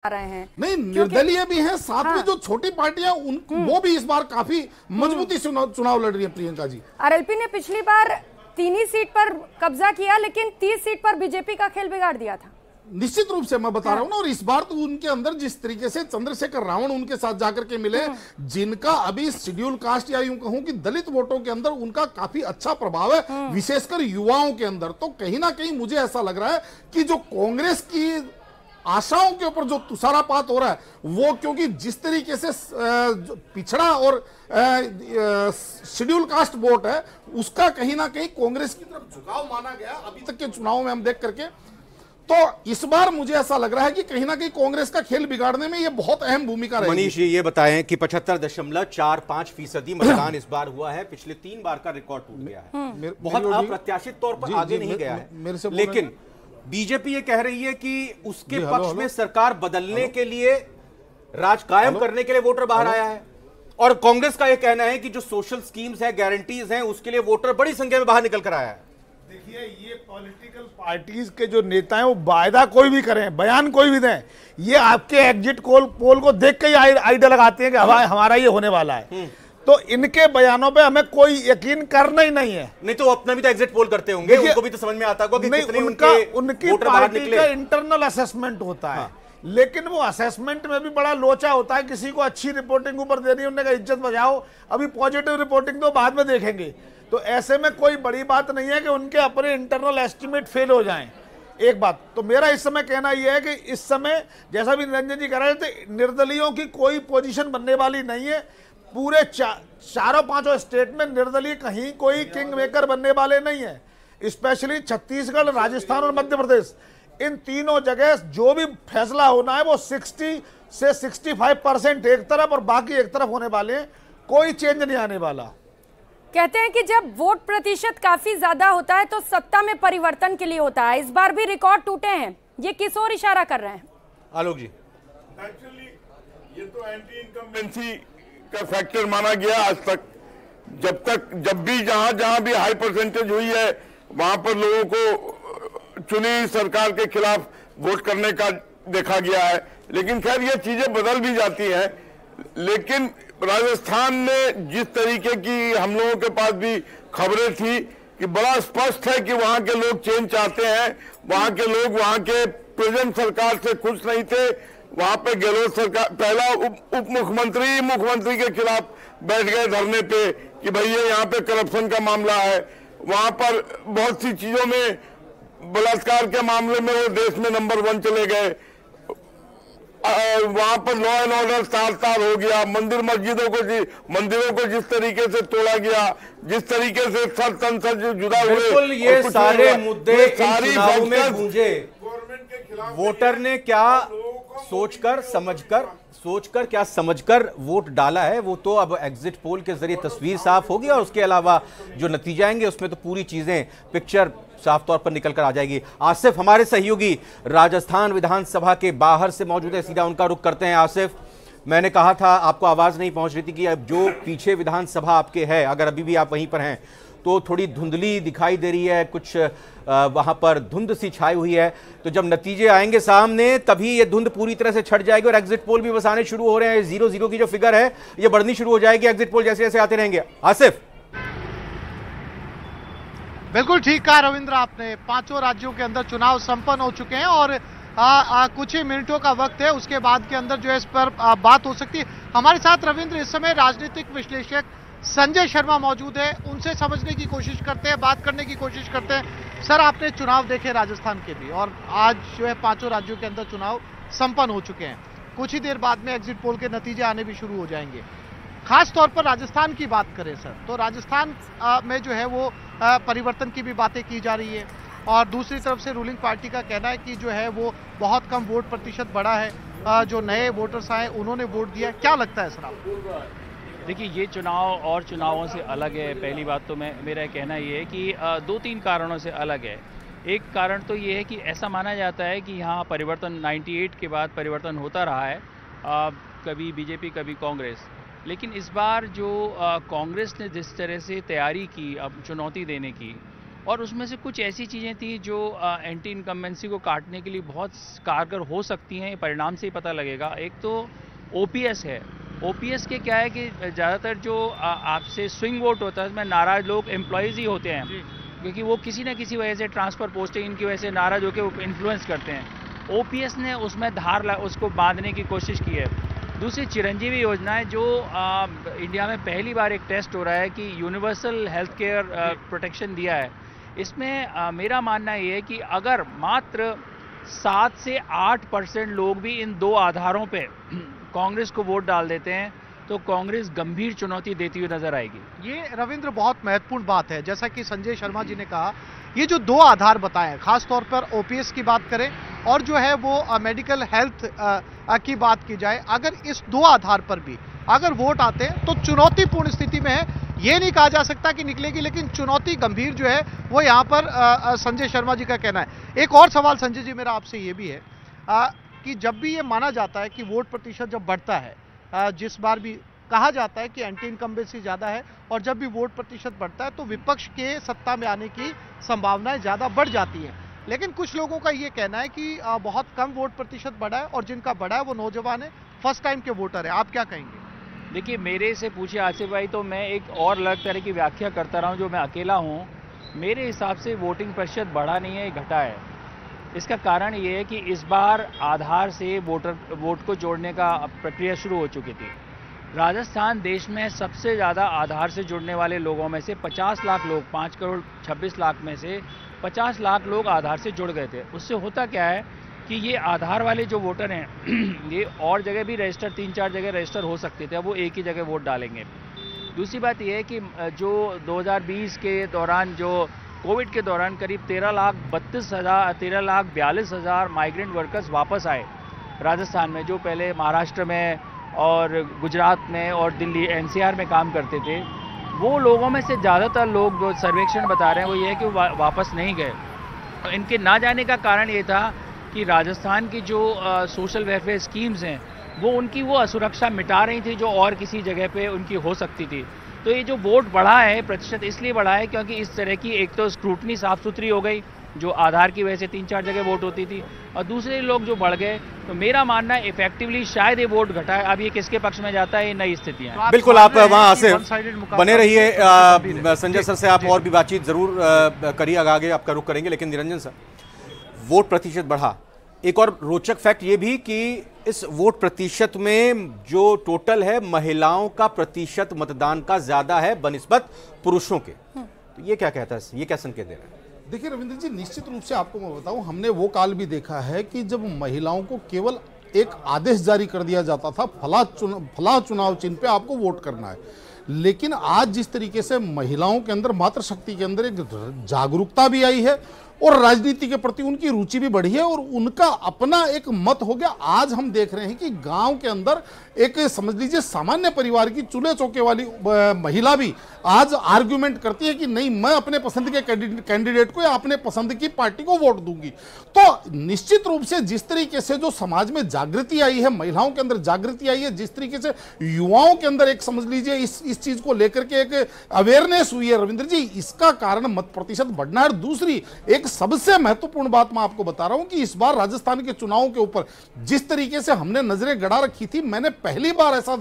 रहे हैं। नहीं, निर्दलीय भी हैं, साथ में जो छोटी पार्टियां वो भी इस बार काफी मजबूती से चुनाव लड़ रही है। प्रियंका जी, आरएलपी ने पिछली बार 3 ही सीट पर कब्जा किया, लेकिन 30 सीट पर बीजेपी का खेल बिगाड़ दिया था। निश्चित रूप से मैं बता रहा हूं ना, और इस बार तो उनके अंदर जिस तरीके से चंद्रशेखर रावण उनके साथ जाकर के मिले, जिनका अभी शेड्यूल कास्ट या यूं कहूं कि दलित वोटों के अंदर उनका काफी अच्छा प्रभाव है, विशेषकर युवाओं के अंदर। तो कहीं ना कहीं मुझे ऐसा लग रहा है कि जो कांग्रेस की आशाओं के ऊपर जो तुषारापात हो रहा है वो, क्योंकि जिस तरीके से पिछड़ा और शेड्यूल कास्ट वोट है उसका कहीं ना कहीं कांग्रेस की तरफ झुकाव माना गया अभी तक के चुनाव में हम देख करके। तो इस बार मुझे ऐसा लग रहा है कि कहीं ना कहीं कांग्रेस का खेल बिगाड़ने में ये बहुत अहम भूमिका रहेगी। मनीष जी ये बताएं कि 75.45% मतदान इस बार हुआ है, पिछले 3 बार का रिकॉर्ड टूट गया है, बहुत अप्रत्याशित तौर पर आगे नहीं गया है। लेकिन बीजेपी ये कह रही है कि उसके पक्ष में सरकार बदलने के लिए, राज कायम करने के लिए वोटर बाहर आया है, और कांग्रेस का यह कहना है कि जो सोशल स्कीम्स है, गारंटीज हैं, उसके लिए वोटर बड़ी संख्या में बाहर निकल कर आया है। देखिए, ये पॉलिटिकल पार्टीज के जो नेता हैं वो वायदा कोई भी करें, बयान कोई भी दें, ये आपके एग्जिट पोल को देख के ही आइडिया लगाते हैं कि हमारा ये होने वाला है। तो इनके बयानों पे हमें कोई यकीन करना ही नहीं है। नहीं तो अपना भी तो एग्जिट पोल करते होंगे, उनको भी तो समझ में आता होगा कि कितने उनकी पार्टी का इंटरनल असेसमेंट होता है। लेकिन वो असेसमेंट में भी बड़ा लोचा होता है। किसी को अच्छी रिपोर्टिंग ऊपर देनी, उन्होंने कहा इज्जत बचाओ, अभी पॉजिटिव रिपोर्टिंग तो बाद में देखेंगे। तो ऐसे में कोई बड़ी बात नहीं है कि उनके अपने इंटरनल एस्टिमेट फेल हो जाएं। एक बात तो मेरा इस समय कहना यह है कि इस समय जैसा भी निरंजन जी कह रहे थे, निर्दलियों की कोई पोजीशन बनने वाली नहीं है। पूरे चारों पांचों स्टेट में निर्दलीय कहीं कोई किंग मेकर बनने वाले नहीं है। स्पेशली छत्तीसगढ़, राजस्थान और मध्य प्रदेश, इन तीनों जगह जो भी फैसला होना है वो 60 से 65% एक तरफ और बाकी एक तरफ होने वाले हैं। कोई चेंज नहीं आने वाला। कहते हैं कि जब वोट प्रतिशत काफी ज्यादा होता है तो सत्ता में परिवर्तन के लिए होता है। इस बार भी रिकॉर्ड टूटे हैं, ये किस ओर इशारा कर रहे हैं? आलोक जी, एक्चुअली ये तो एंटी इनकम्बेंसी का फैक्टर माना गया आज तक। जब भी जहां भी हाई परसेंटेज हुई है वहां पर लोगों को चुनी सरकार के खिलाफ वोट करने का देखा गया है। लेकिन खैर ये चीजें बदल भी जाती हैं। लेकिन राजस्थान में जिस तरीके की हम लोगों के पास भी खबरें थी कि बड़ा स्पष्ट है कि वहां के लोग चेंज चाहते हैं। वहां के लोग वहां के प्रेजेंट सरकार से खुश नहीं थे। वहां पे गहलोत सरकार पहला उप मुख्यमंत्री के खिलाफ बैठ गए धरने पे कि भैया यहाँ पे करप्शन का मामला है। वहां पर बहुत सी चीजों में, बलात्कार के मामले में वो देश में नंबर 1 चले गए। वहां पर लॉ एंड ऑर्डर तार हो गया। मंदिरों को जिस तरीके से तोड़ा गया, जिस तरीके से सर तन से जुदा हुए, बिल्कुल ये सारे मुद्दे सारी चुनाव में गूंजे। वोटर ने क्या सोचकर क्या समझकर वोट डाला है, वो तो अब एग्जिट पोल के जरिए तस्वीर साफ होगी, और उसके अलावा जो नतीजे आएंगे उसमें तो पूरी चीजें, पिक्चर साफ तौर पर निकल कर आ जाएगी। आसिफ हमारे सहयोगी राजस्थान विधानसभा के बाहर से मौजूद है, सीधा उनका रुख करते हैं। आसिफ, मैंने कहा था, आपको आवाज नहीं पहुंच रही थी कि अब जो पीछे विधानसभा आपके है, अगर अभी भी आप वहीं पर हैं तो थोड़ी धुंधली दिखाई दे रही है, कुछ वहां पर धुंध सी छाई हुई है। तो जब नतीजे आएंगे सामने तभी ये धुंध पूरी तरह से छट जाएगी और एग्जिट पोल भी बस आने शुरू हो रहे हैं। 0-0 की जो फिगर है ये बढ़नी शुरू हो जाएगी एग्जिट पोल जैसे जैसे आते रहेंगे। आसिफ, बिल्कुल ठीक कहा रविंद्र आपने। 5 राज्यों के अंदर चुनाव संपन्न हो चुके हैं और कुछ ही मिनटों का वक्त है, उसके बाद के अंदर जो है इस पर बात हो सकती है। हमारे साथ रविंद्र इस समय राजनीतिक विश्लेषक संजय शर्मा मौजूद है, उनसे समझने की कोशिश करते हैं, बात करने की कोशिश करते हैं। सर, आपने चुनाव देखे राजस्थान के भी, और आज जो है 5 राज्यों के अंदर चुनाव संपन्न हो चुके हैं। कुछ ही देर बाद में एग्जिट पोल के नतीजे आने भी शुरू हो जाएंगे। खास तौर पर राजस्थान की बात करें सर, तो राजस्थान में जो है वो परिवर्तन की भी बातें की जा रही है, और दूसरी तरफ से रूलिंग पार्टी का कहना है कि जो है वो बहुत कम वोट प्रतिशत बढ़ा है। जो नए वोटर्स आए उन्होंने वोट दिया। क्या लगता है सर आपको? देखिए, ये चुनाव और चुनावों से अलग है। पहली बात तो मेरा कहना ये है कि 2-3 कारणों से अलग है। एक कारण तो ये है कि ऐसा माना जाता है कि यहाँ परिवर्तन 98 के बाद परिवर्तन होता रहा है, कभी बीजेपी कभी कांग्रेस। लेकिन इस बार जो कांग्रेस ने जिस तरह से तैयारी की अब चुनौती देने की, और उसमें से कुछ ऐसी चीज़ें थी जो एंटी इनकम्बेंसी को काटने के लिए बहुत कारगर हो सकती हैं, परिणाम से ही पता लगेगा। एक तो ओपीएस है। ओपीएस के क्या है कि ज़्यादातर जो आपसे स्विंग वोट होता है उसमें नाराज लोग एम्प्लॉयज़ ही होते हैं, क्योंकि वो किसी न किसी वजह से ट्रांसफ़र पोस्टिंग इनकी वजह से नाराज होकर इन्फ्लुएंस करते हैं। ओपीएस ने उसमें उसको बांधने की कोशिश की है। दूसरी चिरंजीवी योजना है जो इंडिया में पहली बार एक टेस्ट हो रहा है कि यूनिवर्सल हेल्थ केयर प्रोटेक्शन दिया है। इसमें मेरा मानना ये है कि अगर मात्र 7 से 8% लोग भी इन दो आधारों पे कांग्रेस को वोट डाल देते हैं तो कांग्रेस गंभीर चुनौती देती हुई नजर आएगी। ये रविंद्र बहुत महत्वपूर्ण बात है, जैसा कि संजय शर्मा जी ने कहा, ये जो दो आधार बताए, खासतौर पर ओपीएस की बात करें और जो है वो मेडिकल हेल्थ की बात की जाए, अगर इस दो आधार पर भी अगर वोट आते हैं तो चुनौतीपूर्ण स्थिति में है। ये नहीं कहा जा सकता कि निकलेगी, लेकिन चुनौती गंभीर जो है वो यहाँ पर संजय शर्मा जी का कहना है। एक और सवाल संजय जी मेरा आपसे ये भी है कि जब भी ये माना जाता है कि वोट प्रतिशत जब बढ़ता है, जिस बार भी कहा जाता है कि एंटी इनकम्बेंसी ज़्यादा है, और जब भी वोट प्रतिशत बढ़ता है तो विपक्ष के सत्ता में आने की संभावनाएं ज़्यादा बढ़ जाती हैं। लेकिन कुछ लोगों का ये कहना है कि बहुत कम वोट प्रतिशत बढ़ा है और जिनका बढ़ा है वो नौजवान है, फर्स्ट टाइम के वोटर है। आप क्या कहेंगे? देखिए, मेरे से पूछिए आसिफ भाई तो मैं एक और अलग तरह की व्याख्या करता रहा हूँ जो मैं अकेला हूँ। मेरे हिसाब से वोटिंग प्रतिशत बढ़ा नहीं है, घटा है। इसका कारण ये है कि इस बार आधार से वोट को जोड़ने का प्रक्रिया शुरू हो चुकी थी। राजस्थान देश में सबसे ज़्यादा आधार से जुड़ने वाले लोगों में से 50 लाख लोग, 5 करोड़ 26 लाख में से 50 लाख लोग आधार से जुड़ गए थे। उससे होता क्या है कि ये आधार वाले जो वोटर हैं ये और जगह भी रजिस्टर, 3-4 जगह रजिस्टर हो सकते थे, अब वो एक ही जगह वोट डालेंगे। दूसरी बात ये है कि जो 2020 के दौरान, जो कोविड के दौरान करीब 13,42,000 माइग्रेंट वर्कर्स वापस आए राजस्थान में, जो पहले महाराष्ट्र में और गुजरात में और दिल्ली एनसीआर में काम करते थे। वो लोगों में से ज़्यादातर लोग जो सर्वेक्षण बता रहे हैं वो ये है कि वापस नहीं गए। इनके ना जाने का कारण ये था कि राजस्थान की जो सोशल वेलफेयर स्कीम्स हैं वो उनकी वो असुरक्षा मिटा रही थी जो और किसी जगह पे उनकी हो सकती थी। तो ये जो वोट बढ़ा है, प्रतिशत इसलिए बढ़ा है क्योंकि इस तरह की एक तो स्क्रूटनी साफ सुथरी हो गई जो आधार की वजह से 3-4 जगह वोट होती थी, और दूसरे लोग जो बढ़ गए। तो मेरा मानना है इफेक्टिवली शायद ये वोट घटा है। अब ये किसके पक्ष में जाता है, ये नई स्थितियां हैं। बिल्कुल, आप वहां से बने रहिए। संजय सर से आप और भी बातचीत जरूर करिए, आगे आपका रुख करेंगे। लेकिन निरंजन सर, वोट प्रतिशत बढ़ा, एक और रोचक फैक्ट ये भी कि इस वोट प्रतिशत में जो टोटल है महिलाओं का प्रतिशत मतदान का ज्यादा है बनिस्बत पुरुषों के। तो ये क्या कहता है, ये क्या संकेत दे रहा है? देखिए रविंद्र जी, निश्चित रूप से आपको मैं बताऊं, हमने वो काल भी देखा है कि जब महिलाओं को केवल एक आदेश जारी कर दिया जाता था, फला चुनाव चिन्ह पे आपको वोट करना है। लेकिन आज जिस तरीके से महिलाओं के अंदर मातृशक्ति के अंदर एक जागरूकता भी आई है और राजनीति के प्रति उनकी रुचि भी बढ़ी है और उनका अपना एक मत हो गया। आज हम देख रहे हैं कि गांव के अंदर एक समझ लीजिए सामान्य परिवार की चूल्हे चौके वाली महिला भी आज आर्ग्यूमेंट करती है कि नहीं, मैं अपने पसंद के कैंडिडेट को या अपने पसंद की पार्टी को वोट दूंगी। तो निश्चित रूप से जिस तरीके से जो समाज में जागृति आई है, महिलाओं के अंदर जागृति आई है, जिस तरीके से युवाओं के अंदर एक समझ लीजिए इस चीज को लेकर के एक अवेयरनेस हुई है रविंद्र जी, इसका कारण मत प्रतिशत बढ़ना है। और दूसरी एक सबसे महत्वपूर्ण बात मैं आपको बता रहा हूं कि इस बार राजस्थान के चुनावों के ऊपर जिस तरीके से हमने नजरें गड़ा रखी थी, मैंने पहली बार ऐसा